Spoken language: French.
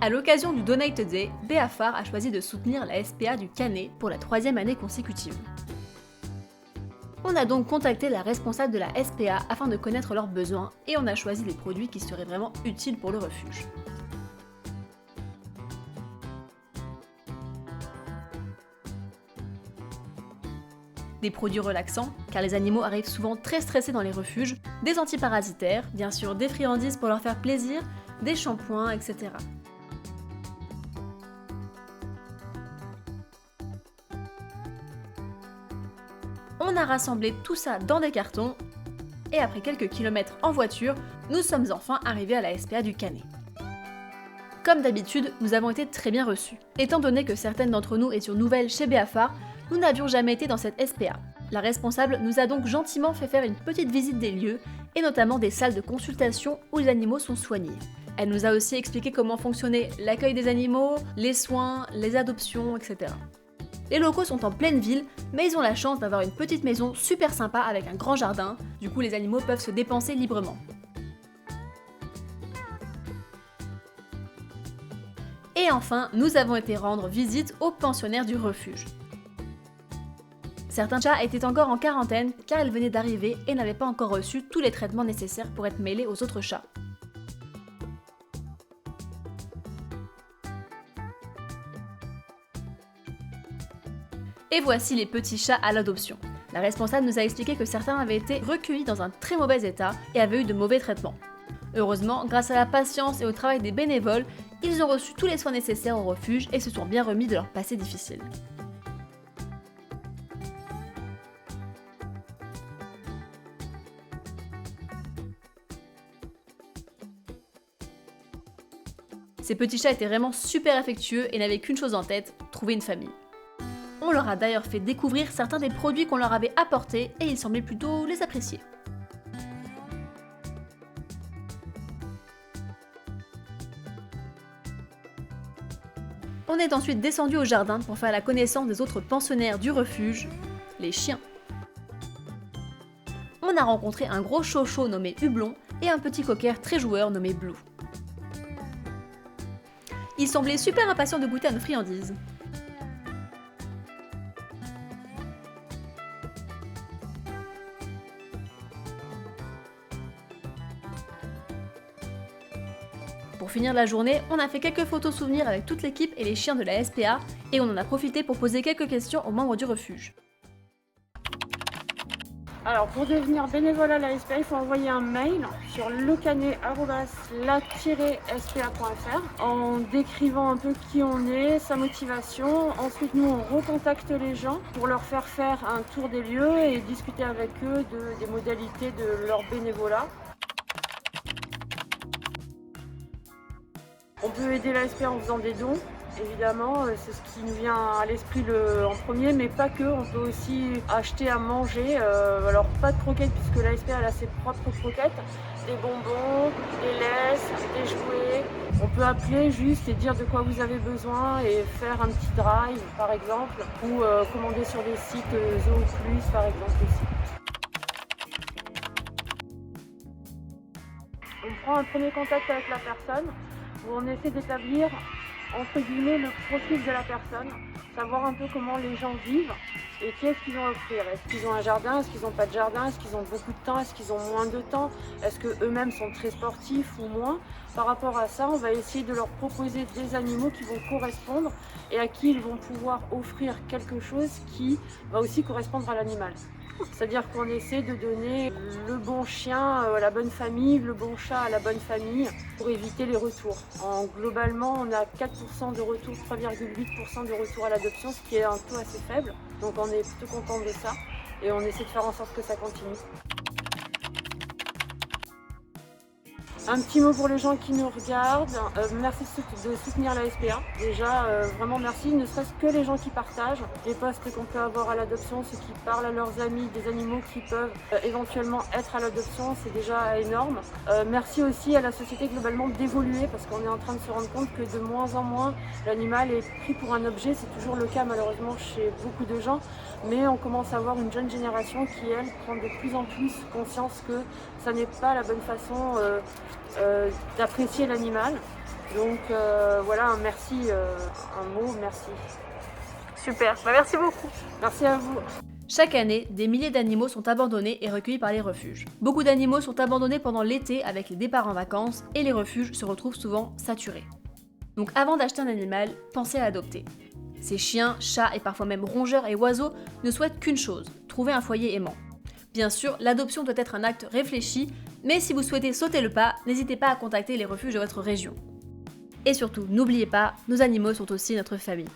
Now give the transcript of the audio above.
À l'occasion du Donate Day, Béafar a choisi de soutenir la SPA du Canet pour la 3e année consécutive. On a donc contacté la responsable de la SPA afin de connaître leurs besoins et on a choisi les produits qui seraient vraiment utiles pour le refuge. Des produits relaxants, car les animaux arrivent souvent très stressés dans les refuges, des antiparasitaires, bien sûr des friandises pour leur faire plaisir, des shampoings, etc. On a rassemblé tout ça dans des cartons et après quelques kilomètres en voiture, nous sommes enfin arrivés à la SPA du Canet. Comme d'habitude, nous avons été très bien reçus. Étant donné que certaines d'entre nous étions nouvelles chez Béafar, nous n'avions jamais été dans cette SPA. La responsable nous a donc gentiment fait faire une petite visite des lieux, et notamment des salles de consultation où les animaux sont soignés. Elle nous a aussi expliqué comment fonctionnait l'accueil des animaux, les soins, les adoptions, etc. Les locaux sont en pleine ville, mais ils ont la chance d'avoir une petite maison super sympa avec un grand jardin, du coup les animaux peuvent se dépenser librement. Et enfin, nous avons été rendre visite aux pensionnaires du refuge. Certains chats étaient encore en quarantaine car ils venaient d'arriver et n'avaient pas encore reçu tous les traitements nécessaires pour être mêlés aux autres chats. Et voici les petits chats à l'adoption. La responsable nous a expliqué que certains avaient été recueillis dans un très mauvais état et avaient eu de mauvais traitements. Heureusement, grâce à la patience et au travail des bénévoles, ils ont reçu tous les soins nécessaires au refuge et se sont bien remis de leur passé difficile. Ces petits chats étaient vraiment super affectueux et n'avaient qu'une chose en tête, trouver une famille. On leur a d'ailleurs fait découvrir certains des produits qu'on leur avait apportés et ils semblaient plutôt les apprécier. On est ensuite descendu au jardin pour faire la connaissance des autres pensionnaires du refuge, les chiens. On a rencontré un gros chocho nommé Hublon et un petit cocker très joueur nommé Blue. Ils semblaient super impatients de goûter à nos friandises. Pour finir la journée, on a fait quelques photos souvenirs avec toute l'équipe et les chiens de la SPA et on en a profité pour poser quelques questions aux membres du refuge. Alors pour devenir bénévole à la SPA, il faut envoyer un mail sur lecanet@la-spa.fr en décrivant un peu qui on est, sa motivation. Ensuite nous on recontacte les gens pour leur faire faire un tour des lieux et discuter avec eux des modalités de leur bénévolat. On peut aider la SPA en faisant des dons, évidemment, c'est ce qui nous vient à l'esprit en premier, mais pas que, on peut aussi acheter à manger, alors pas de croquettes puisque la SPA a ses propres croquettes, des bonbons, des laisses, des jouets. On peut appeler juste et dire de quoi vous avez besoin et faire un petit drive par exemple, ou commander sur des sites Zoo Plus par exemple aussi. On prend un premier contact avec la personne, où on essaie d'établir entre guillemets le profil de la personne, savoir un peu comment les gens vivent et qu'est-ce qu'ils ont à offrir. Est-ce qu'ils ont un jardin, est-ce qu'ils n'ont pas de jardin, est-ce qu'ils ont beaucoup de temps, est-ce qu'ils ont moins de temps, est-ce qu'eux-mêmes sont très sportifs ou moins. Par rapport à ça, on va essayer de leur proposer des animaux qui vont correspondre et à qui ils vont pouvoir offrir quelque chose qui va aussi correspondre à l'animal. C'est-à-dire qu'on essaie de donner le bon chien à la bonne famille, le bon chat à la bonne famille pour éviter les retours. Globalement, on a 4% de retour, 3,8% de retour à l'adoption, ce qui est un taux assez faible. Donc on est plutôt content de ça et on essaie de faire en sorte que ça continue. Un petit mot pour les gens qui nous regardent, merci de soutenir la SPA. Déjà, vraiment merci, ne serait-ce que les gens qui partagent les posts qu'on peut avoir à l'adoption, ceux qui parlent à leurs amis des animaux qui peuvent éventuellement être à l'adoption, c'est déjà énorme. Merci aussi à la société globalement d'évoluer parce qu'on est en train de se rendre compte que de moins en moins l'animal est pris pour un objet, c'est toujours le cas malheureusement chez beaucoup de gens, mais on commence à voir une jeune génération qui elle prend de plus en plus conscience que ça n'est pas la bonne façon d'apprécier l'animal Donc voilà, un merci, un mot, merci. Super, merci beaucoup. Merci à vous. Chaque année, des milliers d'animaux sont abandonnés et recueillis par les refuges. Beaucoup d'animaux sont abandonnés pendant l'été avec les départs en vacances et les refuges se retrouvent souvent saturés. Donc avant d'acheter un animal, pensez à l'adopter. Ces chiens, chats et parfois même rongeurs et oiseaux ne souhaitent qu'une chose, trouver un foyer aimant. Bien sûr, l'adoption doit être un acte réfléchi, mais si vous souhaitez sauter le pas, n'hésitez pas à contacter les refuges de votre région. Et surtout, n'oubliez pas, nos animaux sont aussi notre famille.